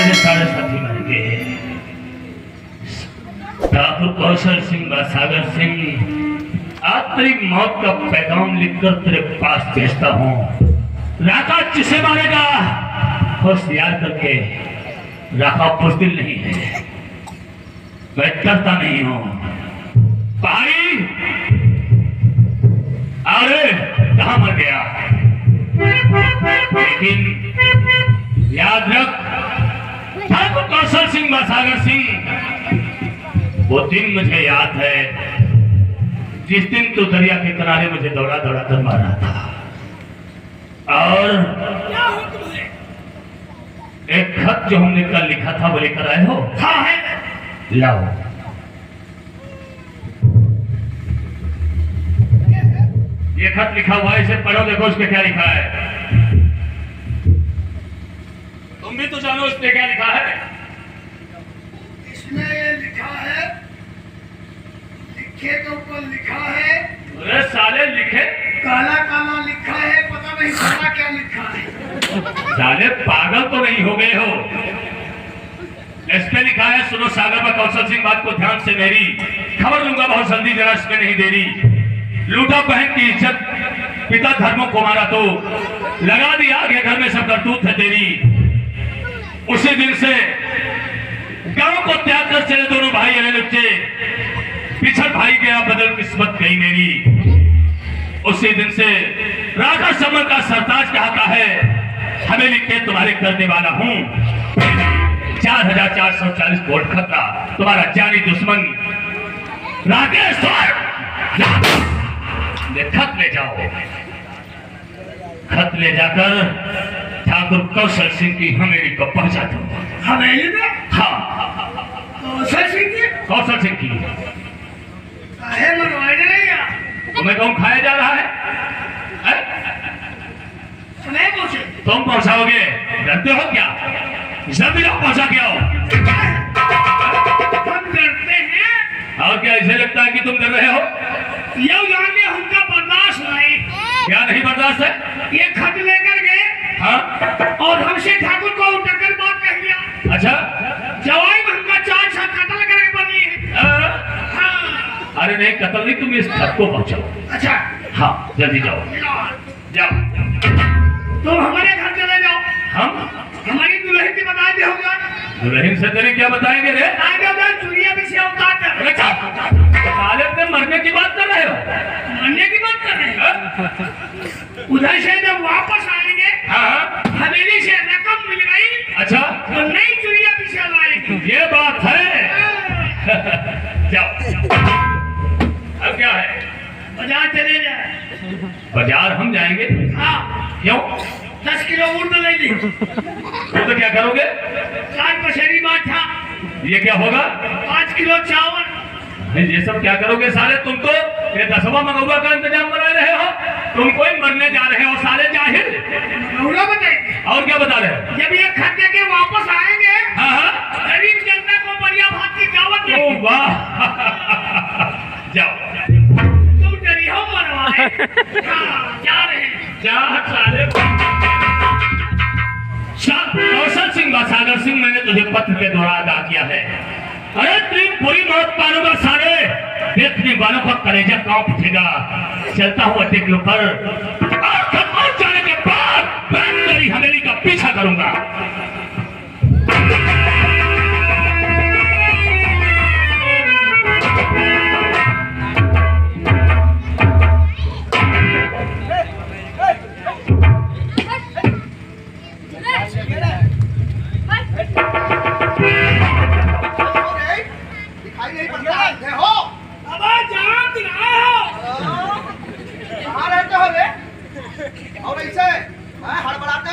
मेरे सारे साथी मर गए। ठाकुर कौशल सिंह व सागर सिंह, आज तेरी मौत का पैगाम लिखकर तेरे पास भेजता हूँ। राका जिसे मारेगा होशियार करके, राका बुज़दिल नहीं है, मैं डरता नहीं हूँ। भाई अरे कहाँ मर गया? लेकिन याद रख ठाकुर कौशल सिंह व सागर सिंह, वो दिन मुझे याद है जिस दिन तू दरिया के किनारे मुझे दौड़ा दौड़ा कर मारा था। और एक खत जो हमने कल लिखा था वो लेकर आए हो? हाँ है, लाओ। ये खत लिखा हुआ है, इसे पढ़ो, देखो इसमें क्या लिखा है। तुम भी तो जानो इसमें क्या लिखा है। इसमें ये लिखा है, लिखे के ऊपर लिखा है। अरे साले लिखे काला काला लिखा है, पता नहीं काला क्या लिखा है। साले पागल तो नहीं हो गए हो? इस पे लिखा है, सुनो सागर व कौशल सिंह, बात को ध्यान से मेरी, खबर लूंगा बहुत जल्दी, जरा इसमें नहीं देरी। लूटा बहन की इज्जत, पिता धर्मों को मारा तो लगा दिया आगे घर में सब करतूत है तेरी। उसी दिन से गांव को त्याग कर चले दोनों भाई अरे लुच्चे, पिछड़ भाई गया बदल किस्मत गई मेरी। उसी दिन से राजा समर का सरताज कहता है, हवेली के तुम्हारे करने वाला हूं। 4440 वोट खतरा, तुम्हारा जानी दुश्मन राकेश्वर। खत ले जाओ, खत ले जाकर ठाकुर कौशल सिंह की हवेली को पहुंचा दो। हवेली में? हाँ, कौशल सिंह की? कौशल सिंह की। काहे मरवाने नहीं या? तुम्हें कौन खाया जा रहा है? नहीं पहुंचे। तुम पहुंचाओगे? डरते हो क्या? जल्दी जाओ, पहुंचा के आओ। हम डरते हैं? और क्या ऐसे लगता है कि तुम डर रहे हो? ये जाने हमका बर्दाश्त नहीं। क्या नहीं बर्दाश्त है? ये खत लेकर गए, हाँ, और हमसे ठाकुर को टक्कर बात कह दिया। अच्छा, जवाई में हमका 4 कत्ल करके बनी है। हाँ। अरे नहीं, कत्ल नहीं, तुम इस खत को पहुंचाओ। अच्छा, हाँ, जल्दी जाओ, जाओ। तुम हमारे घर चले जाओ, हम हमारी दुल्हन की बता दे होगा। दुल्हन से तेरे क्या बताएंगे रे? चूड़िया भी से उतार कर। साले पे मरने की बात कर रहे हो? मरने की बात कर रहे हैं? उधर से जब वापस आएंगे, हाँ, हवेली से रकम मिल गई, अच्छा, तो नई चूड़िया भी से लाएंगे। ये बात है। जाओ, अब क्या है? बाजार चले जाए। बाजार हम जाएंगे? हाँ। क्यों? 10 किलो उर्द ले ली। वो तो क्या करोगे? 4 पसेरी बाठा। ये क्या होगा? 5 किलो चावल। ये सब क्या करोगे साले? तुम तो ये 10वां मगौवा का इंतजाम बना रहे हो। तुम कोई मरने जा रहे हो साले जाहिल। मगौवा बताएंगे। और क्या बता रहे हो? जब ये खत देके वापस आएंगे, हाँ, गरीब जनता को बढ़िया भात की दावत देंगे। ओ वाह। जाओ, तुम डरी हो मरवाए। हाँ, जा रहे हैं। जा साले। कौशल सिंह व सागर सिंह, मैंने तुझे पत्र के द्वारा अदा किया है। अरे तेरी पूरी मौत पालूंगा सारे, देखने वालों का कलेजा कांप उठेगा। चलता हूँ अड्डे के ऊपर, और पहुंच जाने के बाद मैं तेरी हवेली का पीछा करूंगा।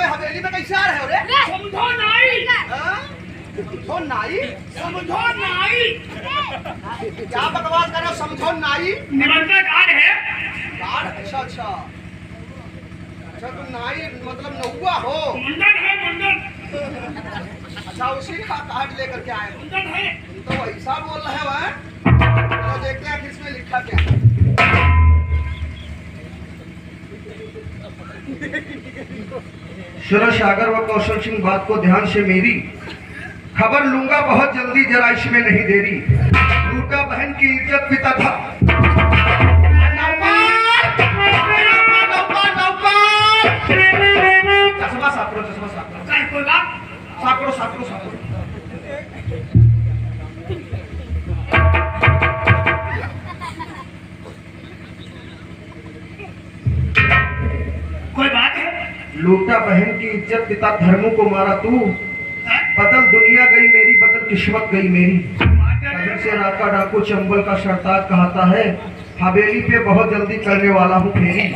हवेली में कैसे आ रहे हो रे? समझो नहीं। समझो नहीं? समझो नहीं। क्या बकवास कर रहे हो? समझो नहीं? निमंत्रण कार्ड है। कार्ड? अच्छा अच्छा अच्छा, तुम नाई मतलब नौवा हो? मुंडन है, मुंडन। अच्छा, उसी का कार्ड लेकर के आए हो? मुंडन है। तो ऐसा बोल रहे हो? तो देखते हैं किसमें लिखा क्या। सुरेश सागर व कौशल सिंह, बात को ध्यान से मेरी, खबर लूंगा बहुत जल्दी, जरा इसमें नहीं देरी। लूटा बहन की इज्जत पिता था। चश्मा साफ करो, चश्मा साफ करो। कोई बात? साफ करो, साफ करो, साफ करो। कोई बात है? लूटा बहन की इज्जत पिता धर्मों को मारा तू। बदल दुनिया गई मेरी, बदल किस्मत गई मेरी। कभी से राका डाकू चंबल का सरताज कहता है, हवेली पे बहुत जल्दी करने वाला हूँ फेरी।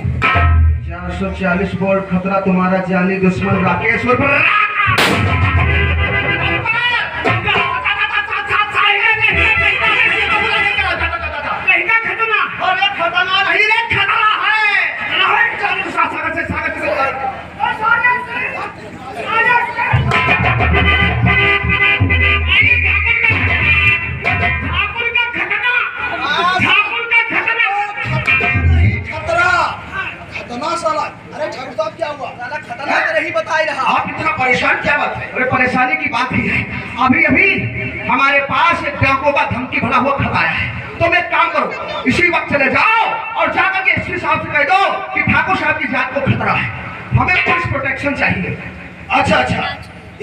440 वोल्ट खतरा तुम्हारा जानी दुश्मन राकेश। खतरा नहीं रे, खतरा है। अरे ठाकुर साहब क्या हुआ? खतरा तो नहीं बताई रहा। आप इतना परेशान क्या बात है? अरे परेशानी की बात ही है, अभी अभी हमारे पास एक डाकुओं का धमकी भरा हुआ खत आया है। तो मैं काम करो, इसी वक्त चले जाओ और जाकर के एसपी साहब से कह दो कि ठाकुर साहब की जान को खतरा है, हमें पुलिस प्रोटेक्शन चाहिए। अच्छा अच्छा,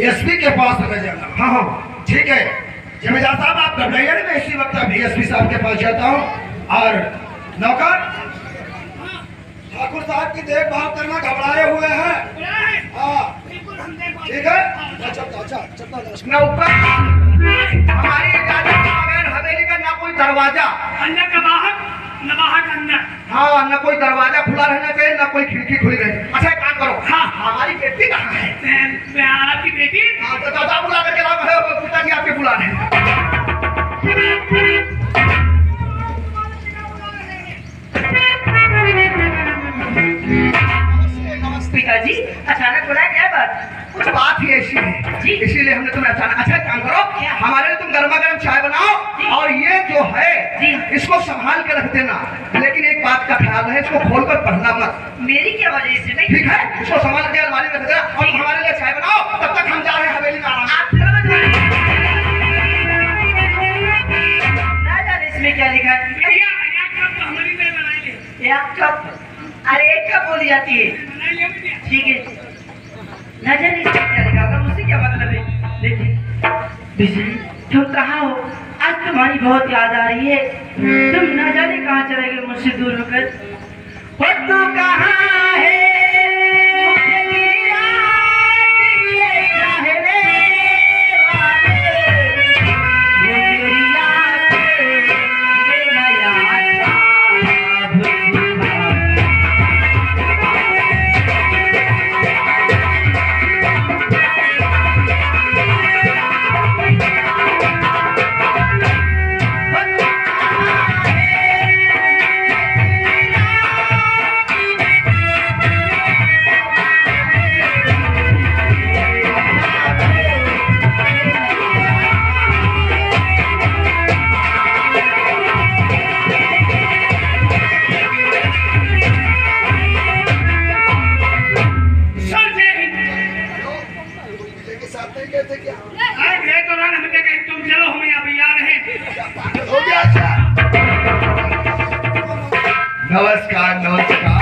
एसपी के पास चले जाना। हाँ हाँ ठीक है जमींदार साहब, आप घबराइए नहीं, मैं इसी वक्त अभी एसपी साहब के पास जाता हूँ। और नौकर, ठाकुर साहब की देखभाल करना, घबराए हुए हैं। हाँ ठीक है। नौकर, हमारी इजाजत के बगैर हवेली का ना कोई दरवाजा अंदर का बाहर, न बाहर का अंदर। हाँ, न कोई दरवाजा खुला रहना चाहिए, न कोई खिड़की खुली रहे। अच्छा एक काम करो, हाँ हमारी बेटी कहाँ है? आपकी बेटी? हाँ तो दादा बुला करके लाओ, पिताजी आपके बुला रहे हैं। पिताजी अचानक बोला, क्या बात? कुछ बात ही ऐसी है जी, इसीलिए हमने तुम्हें अचानक। अच्छा एक काम करो, हमारे लिए तुम गर्मा गर्म चाय बनाओ और ये जो है जी इसको संभाल के रख देना, लेकिन एक बात का ख्याल है, इसको खोलकर पढ़ना मत। मेरी क्या वजह से? नहीं ठीक है, इसको संभाल के अलमारी में रख देना और हमारे लिए चाय बनाओ, तब तक हम जा रहे हैं हवेली में आराम। आप ना जाने इसमें क्या लिखा है? एक कप, अरे एक कप बोली जाती है। ठीक है, ना जाने इसमें क्या लिखा होगा, मुझसे क्या मतलब है? देखिए बिजली, तुम कहाँ हो? आज तुम्हारी बहुत याद आ रही है। तुम ना जाने कहाँ चले गए मुझसे दूर होकर। और तू कहाँ है? मुझे तेरी याद ये चाहे रे वाले। वो तेरी याद मेरा याद था नमस्कार नमस्कार।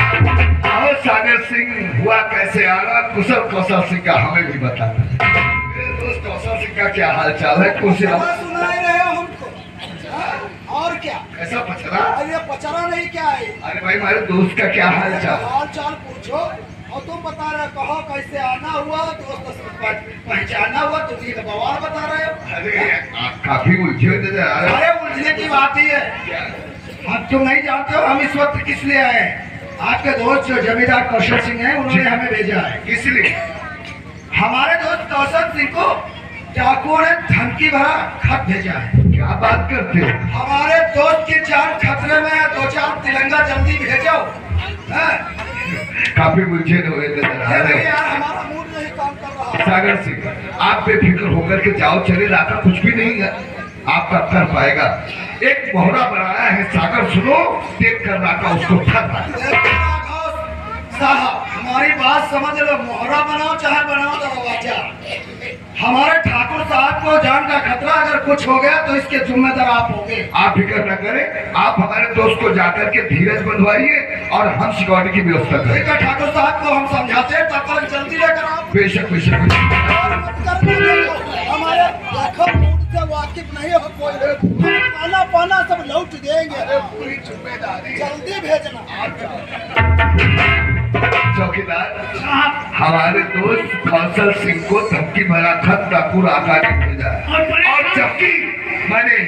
आओ सागर सिंह, हुआ कैसे आ रहा? कुशल कौशल सिंह का हमें भी बताना। मेरे दोस्त कौशल सिंह का क्या हाल चाल है? कुछ सुनाई रहे हो हमको? और क्या? ऐसा पचरा? अरे पचरा नहीं, क्या है? अरे भाई हमारे दोस्त का क्या हाल चाल? हाल चाल पूछो और तुम बता रहे हो, कहो कैसे आना हुआ, दोस्त से पहचाना हुआ, तुम ये बवाल बता रहे हो। अरे आप काफी उलझे हुए नजर आ रहे हो। अरे उलझने की बात ही है। अब तुम नहीं जानते हो हम इस वक्त किस लिए आए हैं? आपके दोस्त जो जमींदार कौशल सिंह हैं, उन्होंने हमें भेजा है। किस लिए? हमारे दोस्त कौशल सिंह को डाकुओं ने धमकी भरा खत भेजा है। क्या बात करते हो? हमारे दोस्त की जान खतरे में है, 2-4 तिरंगा जल्दी भेजो। काफी उलझे हुए नजर आ रहे हो। यार हमारा मूड नहीं काम कर रहा। सागर सिंह, आप बेफिक्र होकर के जाओ, चले राका कुछ भी नहीं है, आपका कर पाएगा। एक मोहरा बनाया है सागर, सुनो, देख कर राका उसको ठग रहा है। साहब हमारी बात समझ लो, मोहरा बनाओ चाहे बनाओ दरवाजा, हमारे ठाकुर साहब को जान का खतरा, अगर कुछ हो गया तो इसके जिम्मेदार आप होंगे। आप फिक्र न करें, आप हमारे दोस्त को जाकर के धीरज बंधवाइए और हम सिक्योरिटी की व्यवस्था करें। ठीक है, ठाकुर साहब को हम समझाते हैं, तब तक जल्दी लेकर आप। बेशक बेशक हमारे लाखों मूड से वाकिफ नहीं हो कोई, खाना पाना सब लौट देंगे, पूरी जिम्मेदारी जल्दी भेजना। चौकीदार हमारे दोस्त कौशल सिंह को धमकी भरा खत ठाकुर आका ने भेजा है। और जबकि मैंने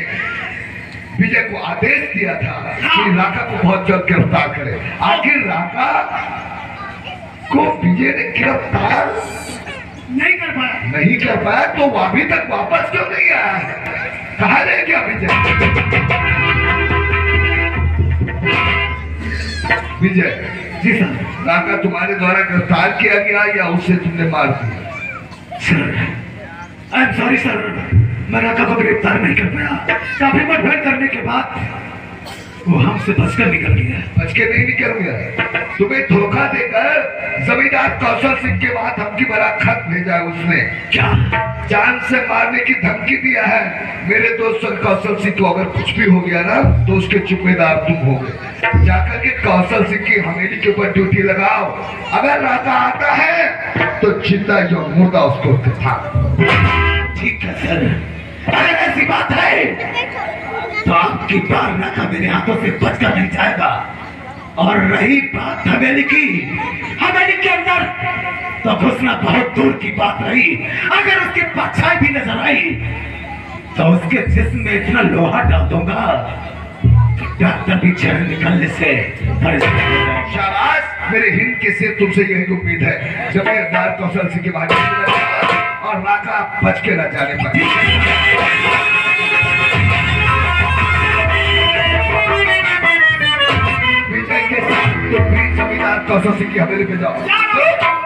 विजय को आदेश दिया था कि राका को बहुत जल्द गिरफ्तार करे, आखिर राका को विजय ने गिरफ्तार नहीं कर पाया तो वो अभी तक वापस क्यों नहीं आया है? कहाँ रह गया विजय? विजय जी सर। राका तुम्हारे द्वारा गिरफ्तार किया गया या उसे तुमने मार दिया? Sir I am sorry sir, मैं राका को गिरफ्तार नहीं कर पाया। काफी मुठभेड़ करने के बाद वो हमसे बचकर निकल गया। बच के नहीं निकल गया, तुम्हें धोखा देकर जमींदार कौशल सिंह के वहां धमकी भरा खत भेजा है उसने। क्या? जान से मारने की धमकी दिया है। मेरे दोस्त कौशल सिंह को अगर कुछ भी हो गया ना तो उसके जिम्मेदार तुम होगे। जाकर के कौशल सिंह की हवेली के ऊपर ड्यूटी लगाओ, अगर राका आता है तो जिंदा जो मुर्दा उसको दिखा। ठीक है सर, अगर ऐसी बात है तो आपकी बार राका मेरे हाथों से बचकर नहीं जाएगा। और रही बात हवेली की, हवेली के अंदर तो घुसना बहुत दूर की बात रही। अगर उसकी परछाई भी नजर आई तो उसके जिस्म में इतना लोहा डाल दूंगा डॉक्टर भी चरण निकलने से शाबाश, मेरे हिंद के सिर तुमसे यही उम्मीद है। जमींदार कौशल सिंह के बारे और राका बच के न जाने पाए। विजय के साथ तो जमींदार कौशल सिंह की हवेली पे जाओ।